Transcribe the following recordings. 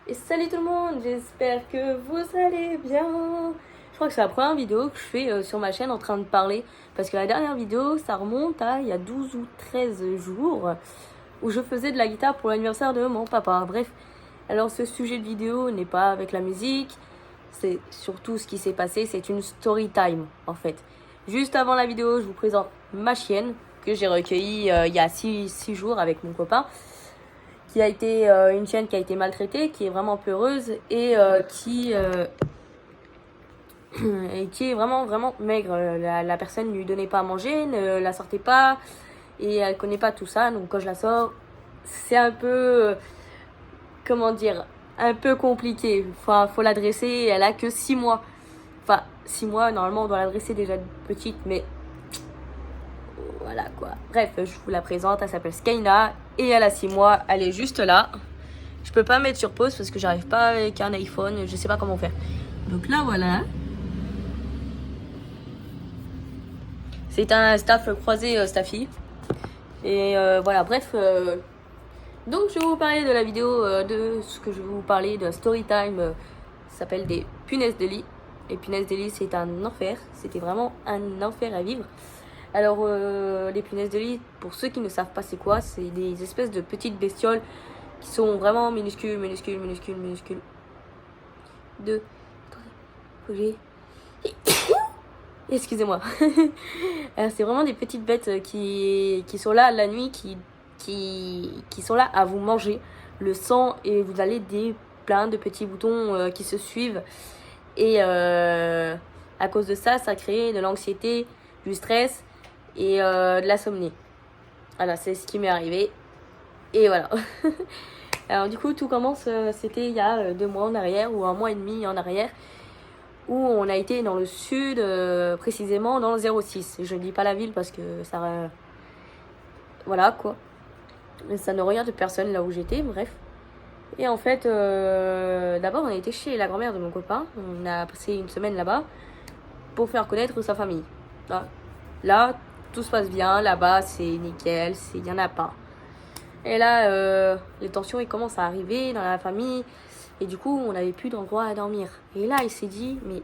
Et salut tout le monde, j'espère que vous allez bien. Je crois que c'est la première vidéo que je fais sur ma chaîne en train de parler. Parce que la dernière vidéo, ça remonte à il y a 12 ou 13 jours où je faisais de la guitare pour l'anniversaire de mon papa. Bref, alors ce sujet de vidéo n'est pas avec la musique. C'est surtout ce qui s'est passé, c'est une story time en fait. Juste avant la vidéo, je vous présente ma chienne que j'ai recueillie il y a 6 jours avec mon copain. Qui a été une chienne qui a été maltraitée, qui est vraiment peureuse et qui est vraiment maigre. La personne ne lui donnait pas à manger, ne la sortait pas et elle connaît pas tout ça. Donc quand je la sors, c'est un peu, comment dire, un peu compliqué. Faut l'adresser, elle a que 6 mois. Enfin, 6 mois, normalement on doit l'adresser déjà petite, mais voilà quoi. Bref, je vous la présente, elle s'appelle Skyna et elle a 6 mois, elle est juste là. Je peux pas mettre sur pause parce que j'arrive pas avec un iPhone, je sais pas comment faire. Donc là voilà. C'est un staff croisé staffy. Et voilà, bref. Donc je vais vous parler de la vidéo de ce que je vais vous parler de story time. Ça s'appelle des punaises de lit. Les punaises de lit, c'est un enfer. C'était vraiment un enfer à vivre. Alors les punaises de lit, pour ceux qui ne savent pas c'est quoi, c'est des espèces de petites bestioles qui sont vraiment minuscules. De... Attendez, excusez-moi. C'est vraiment des petites bêtes qui sont là la nuit, qui sont là à vous manger le sang et vous allez plein de petits boutons qui se suivent. Et à cause de ça, ça crée de l'anxiété, du stress et de l'insomnie. Voilà, c'est ce qui m'est arrivé. Et voilà. Alors du coup, tout commence, c'était il y a 2 mois en arrière ou 1 mois et demi en arrière, où on a été dans le sud, précisément dans le 06. Je ne dis pas la ville parce que ça... voilà quoi. Ça ne regarde personne là où j'étais, bref. Et en fait, d'abord on a été chez la grand-mère de mon copain. On a passé une semaine là-bas pour faire connaître sa famille. Là tout se passe bien, là-bas c'est nickel, il n'y en a pas. Et là, les tensions ils commencent à arriver dans la famille. Et du coup, on n'avait plus d'endroit à dormir. Et là, il s'est dit, mais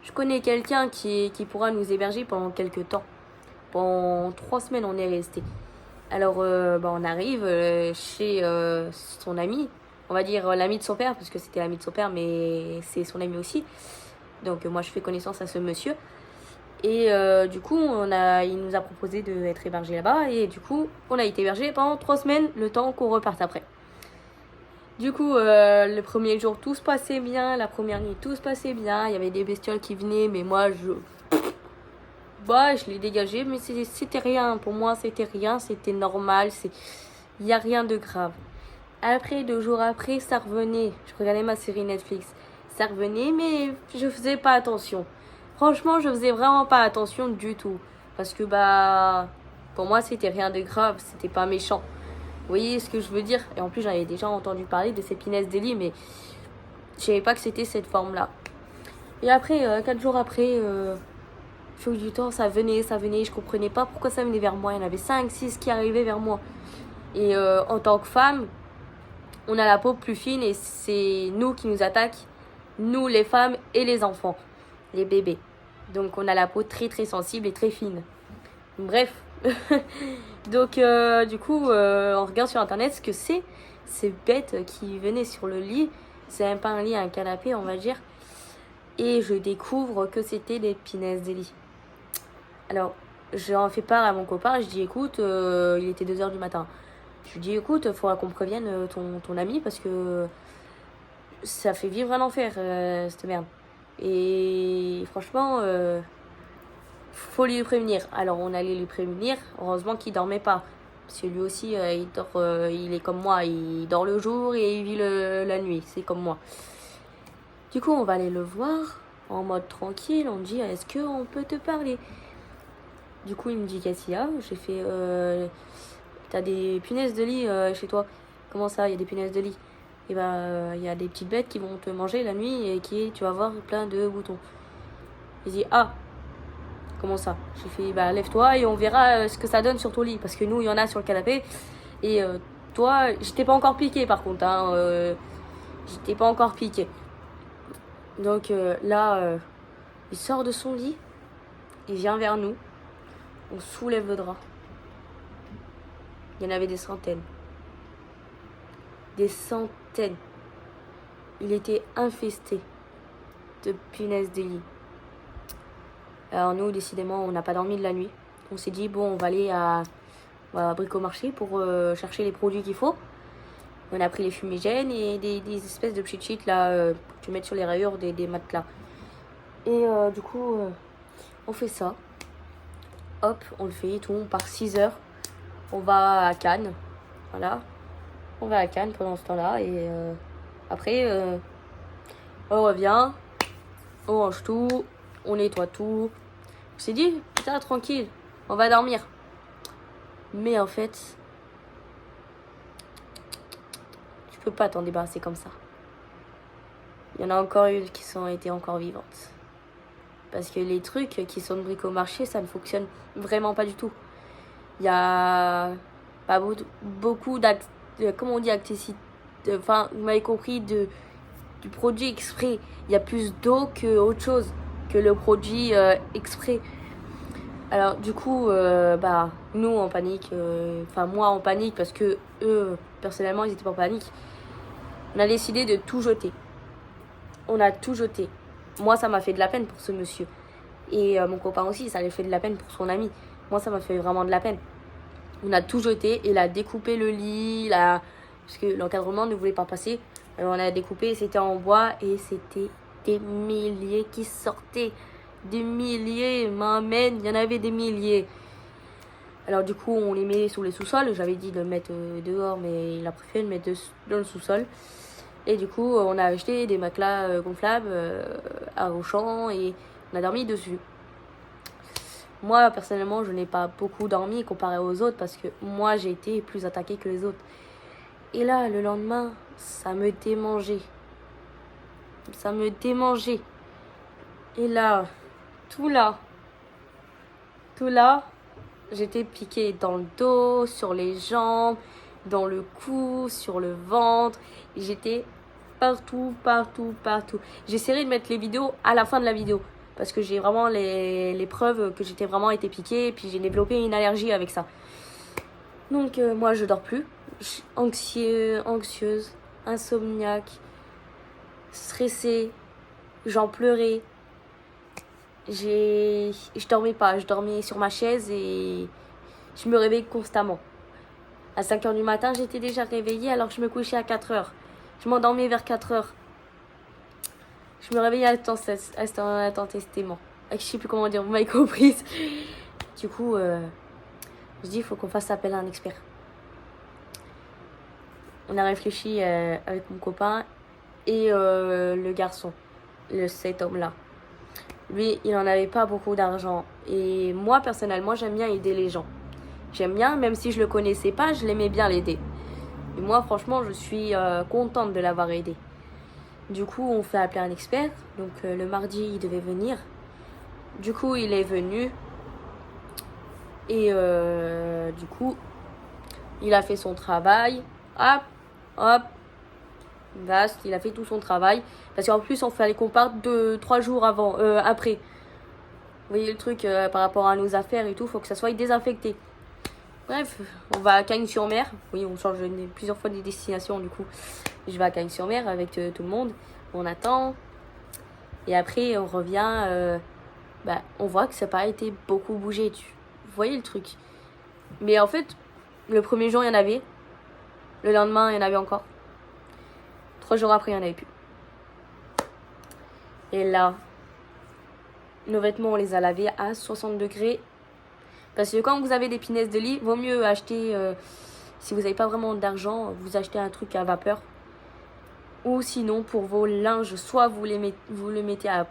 je connais quelqu'un qui pourra nous héberger pendant quelques temps. Pendant 3 semaines, on est resté. Alors, on arrive chez son ami. On va dire l'ami de son père, parce que c'était l'ami de son père, mais c'est son ami aussi. Donc, moi, je fais connaissance à ce monsieur. Et du coup, il nous a proposé d'être hébergé là-bas. Et du coup, on a été hébergé pendant 3 semaines, le temps qu'on reparte après. Du coup, le premier jour, tout se passait bien. La première nuit, tout se passait bien. Il y avait des bestioles qui venaient, mais moi, je les dégageais. Mais c'était rien. Pour moi, c'était rien. C'était normal. Il n'y a rien de grave. Après, 2 jours après, ça revenait. Je regardais ma série Netflix. Ça revenait, mais je faisais pas attention. Franchement, je faisais vraiment pas attention du tout. Parce que, pour moi, c'était rien de grave. C'était pas méchant. Vous voyez ce que je veux dire? Et en plus, j'avais déjà entendu parler de ces punaises de lit, mais je savais pas que c'était cette forme-là. Et après, 4 jours après, feu du temps, ça venait. Je comprenais pas pourquoi ça venait vers moi. Il y en avait 5, 6 qui arrivaient vers moi. Et en tant que femme, on a la peau plus fine et c'est nous qui nous attaquent. Nous, les femmes et les enfants, les bébés. Donc, on a la peau très, très sensible et très fine. Bref. Donc du coup on regarde sur internet ce que c'est ces bêtes qui venaient sur le lit. C'est même pas un lit, un canapé on va dire. Et je découvre que c'était des punaises de lit. Alors j'en fais part à mon copain. Je dis écoute, il était 2h du matin. Je lui dis écoute, il faudra qu'on prévienne ton ami parce que ça fait vivre un enfer cette merde. Et franchement faut lui prévenir. Alors on allait lui prévenir. Heureusement qu'il dormait pas. Parce que lui aussi, il est comme moi. Il dort le jour et il vit la nuit. C'est comme moi. Du coup, on va aller le voir en mode tranquille. On dit, est-ce qu'on peut te parler? Du coup, il me dit, qu'est-ce qu'il y a? J'ai fait, t'as des punaises de lit chez toi? Comment ça, il y a des punaises de lit? Et il y a des petites bêtes qui vont te manger la nuit et tu vas avoir plein de boutons. Il dit, ah, comment ça? J'ai fait, lève-toi et on verra ce que ça donne sur ton lit. Parce que nous, il y en a sur le canapé. Et Toi, j'étais pas encore piqué par contre. Hein, j'étais pas encore piqué. Donc là, il sort de son lit. Il vient vers nous. On soulève le drap. Il y en avait des centaines. Des centaines. Il était infesté de punaises de lit. Alors nous, décidément, on n'a pas dormi de la nuit. On s'est dit, bon, on va aller à Bricomarché pour chercher les produits qu'il faut. On a pris les fumigènes et des espèces de petites cheats là, que tu mets sur les rayures des matelas. Et du coup, on fait ça. Hop, on le fait, tout, on part 6 heures. On va à Cannes. Voilà. On va à Cannes pendant ce temps-là. Et après, on revient. On range tout. On nettoie tout. On s'est dit, putain, tranquille, on va dormir. Mais en fait, tu peux pas t'en débarrasser comme ça. Il y en a encore une qui ont été encore vivantes. Parce que les trucs qui sont de Bricomarché, ça ne fonctionne vraiment pas du tout. Il y a pas beaucoup comment on dit, enfin, vous m'avez compris, du produit exprès. Il y a plus d'eau que autre chose, que le produit exprès. Alors du coup, nous en panique, enfin moi en panique parce que eux, personnellement, ils étaient pas en panique. On a décidé de tout jeter. On a tout jeté. Moi, ça m'a fait de la peine pour ce monsieur. Et mon copain aussi, ça lui fait de la peine pour son ami. Moi, ça m'a fait vraiment de la peine. On a tout jeté. Il a découpé le lit, parce que l'encadrement ne voulait pas passer. Alors, on a découpé, c'était en bois et c'était des milliers qui sortaient. Des milliers, m'amène, il y en avait des milliers. Alors du coup, on les met sous les sous-sols. J'avais dit de le mettre dehors, mais il a préféré le mettre dans le sous-sol. Et du coup, on a acheté des matelas gonflables à Auchan et on a dormi dessus. Moi, personnellement, je n'ai pas beaucoup dormi comparé aux autres parce que moi, j'ai été plus attaquée que les autres. Et là, le lendemain, ça me démangeait. Ça me démangeait. Et là, tout là, j'étais piquée dans le dos, sur les jambes, dans le cou, sur le ventre. J'étais partout. J'essaierai de mettre les vidéos à la fin de la vidéo. Parce que j'ai vraiment les preuves que j'étais vraiment été piquée. Et puis j'ai développé une allergie avec ça. Donc moi je dors plus. Anxieuse, insomniaque, stressée. J'en pleurais. Je dormais pas. Je dormais sur ma chaise et je me réveillais constamment. À 5h du matin, j'étais déjà réveillée alors que je me couchais à 4h. Je m'endormais vers 4h. Je me réveillais intensivement. Je sais plus comment dire, vous m'avez compris. Du coup, je dis, il faut qu'on fasse appel à un expert. On a réfléchi avec mon copain et le garçon, cet homme-là. Lui, il n'en avait pas beaucoup d'argent. Et moi, personnellement, j'aime bien aider les gens. J'aime bien, même si je le connaissais pas, je l'aimais bien l'aider. Et moi, franchement, je suis contente de l'avoir aidé. Du coup, on fait appeler un expert. Donc, le mardi, il devait venir. Du coup, il est venu. Et du coup, il a fait son travail. Hop. Vaste, il a fait tout son travail. Parce qu'en plus, on fallait qu'on parte 3 jours après. Vous voyez le truc par rapport à nos affaires et tout, faut que ça soit désinfecté. Bref, on va à Cagnes-sur-Mer. Oui, on change plusieurs fois des destinations du coup. Je vais à Cagnes-sur-Mer avec tout le monde. On attend. Et après, on revient. On voit que ça n'a pas été beaucoup bougé. Vous voyez le truc. Mais en fait, le premier jour, il y en avait. Le lendemain, il y en avait encore. 3 jours après, il n'y en avait plus. Et là, nos vêtements, on les a lavés à 60 degrés. Parce que quand vous avez des punaises de lit, vaut mieux acheter, si vous n'avez pas vraiment d'argent, vous achetez un truc à vapeur. Ou sinon, pour vos linges, soit vous le mettez à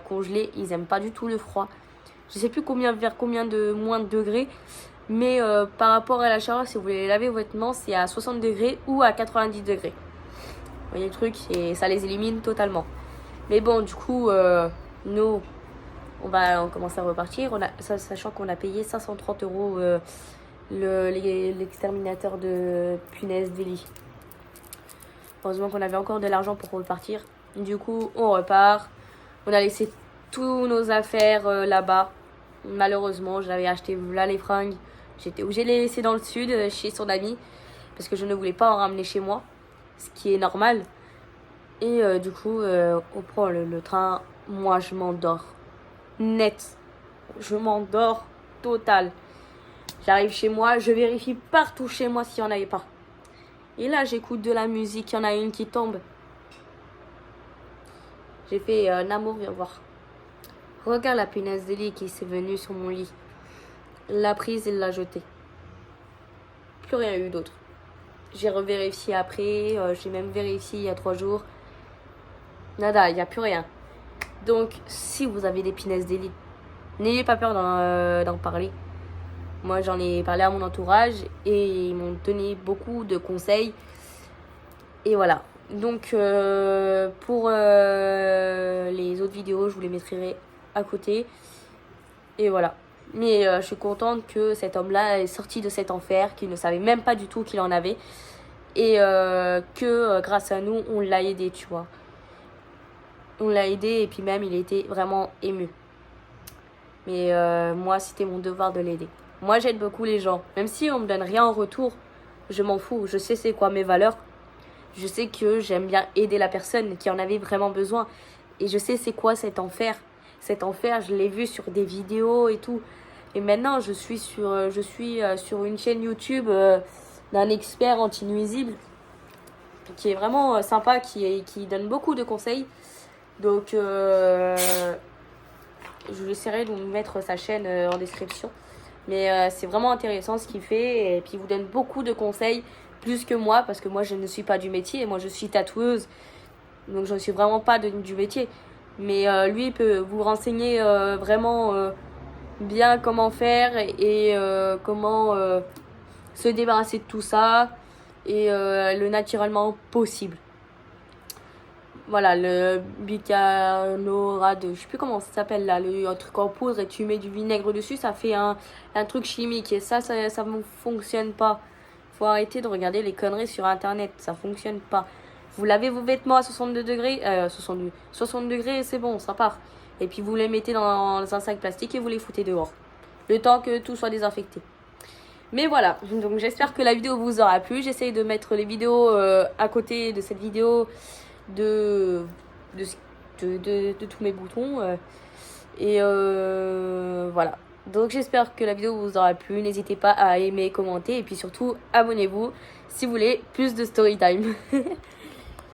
congeler. Ils n'aiment pas du tout le froid. Je ne sais plus vers combien de moins de degrés. Mais par rapport à la chaleur, si vous voulez laver vos vêtements, c'est à 60 degrés ou à 90 degrés. Vous voyez le truc, et ça les élimine totalement. Mais bon, du coup, nous, on commence à repartir. Sachant qu'on a payé 530 € l'exterminateur de punaises de lit. Heureusement qu'on avait encore de l'argent pour repartir. Du coup, on repart. On a laissé tous nos affaires là-bas. Malheureusement, j'avais acheté là les fringues. J'étais obligée de les laisser dans le sud, chez son ami. Parce que je ne voulais pas en ramener chez moi. Ce qui est normal. Et du coup, on prend le train. Moi, je m'endors. Net. Je m'endors total. J'arrive chez moi, je vérifie partout chez moi s'il n'y en avait pas. Et là, j'écoute de la musique, il y en a une qui tombe. J'ai fait Namo, viens voir. Regarde la punaise de lit qui s'est venue sur mon lit. L'a prise et l'a jetée. Plus rien eu d'autre. J'ai revérifié après, j'ai même vérifié il y a 3 jours. Nada, il n'y a plus rien. Donc, si vous avez des punaises de lit, n'ayez pas peur d'en parler. Moi, j'en ai parlé à mon entourage et ils m'ont donné beaucoup de conseils. Et voilà. Donc, pour les autres vidéos, je vous les mettrai à côté. Et voilà. Mais je suis contente que cet homme-là est sorti de cet enfer, qu'il ne savait même pas du tout qu'il en avait. Et que grâce à nous, on l'a aidé, tu vois. On l'a aidé et puis même, il était vraiment ému. Mais moi, c'était mon devoir de l'aider. Moi, j'aide beaucoup les gens. Même si on me donne rien en retour, je m'en fous. Je sais c'est quoi mes valeurs. Je sais que j'aime bien aider la personne qui en avait vraiment besoin. Et je sais c'est quoi cet enfer. Cet enfer, je l'ai vu sur des vidéos et tout. Et maintenant, je suis sur une chaîne YouTube d'un expert anti-nuisible qui est vraiment sympa, qui donne beaucoup de conseils. Donc, je vous essaierai de vous mettre sa chaîne en description. Mais c'est vraiment intéressant ce qu'il fait. Et puis, il vous donne beaucoup de conseils, plus que moi, parce que moi, je ne suis pas du métier. Moi, je suis tatoueuse. Donc, je ne suis vraiment pas du métier. Mais lui, il peut vous renseigner vraiment bien comment faire et comment se débarrasser de tout ça. Et le naturellement possible. Voilà, le bicanorade, je sais plus comment ça s'appelle là, un truc en poudre et tu mets du vinaigre dessus, ça fait un truc chimique et ça ne fonctionne pas. Faut arrêter de regarder les conneries sur internet, ça fonctionne pas. Vous lavez vos vêtements à 62 degrés, 60 degrés et c'est bon, ça part. Et puis vous les mettez dans un sac plastique et vous les foutez dehors. Le temps que tout soit désinfecté. Mais voilà, donc j'espère que la vidéo vous aura plu. J'essaye de mettre les vidéos à côté de cette vidéo de tous mes boutons. Et voilà. Donc j'espère que la vidéo vous aura plu. N'hésitez pas à aimer, commenter et puis surtout abonnez-vous si vous voulez plus de story time.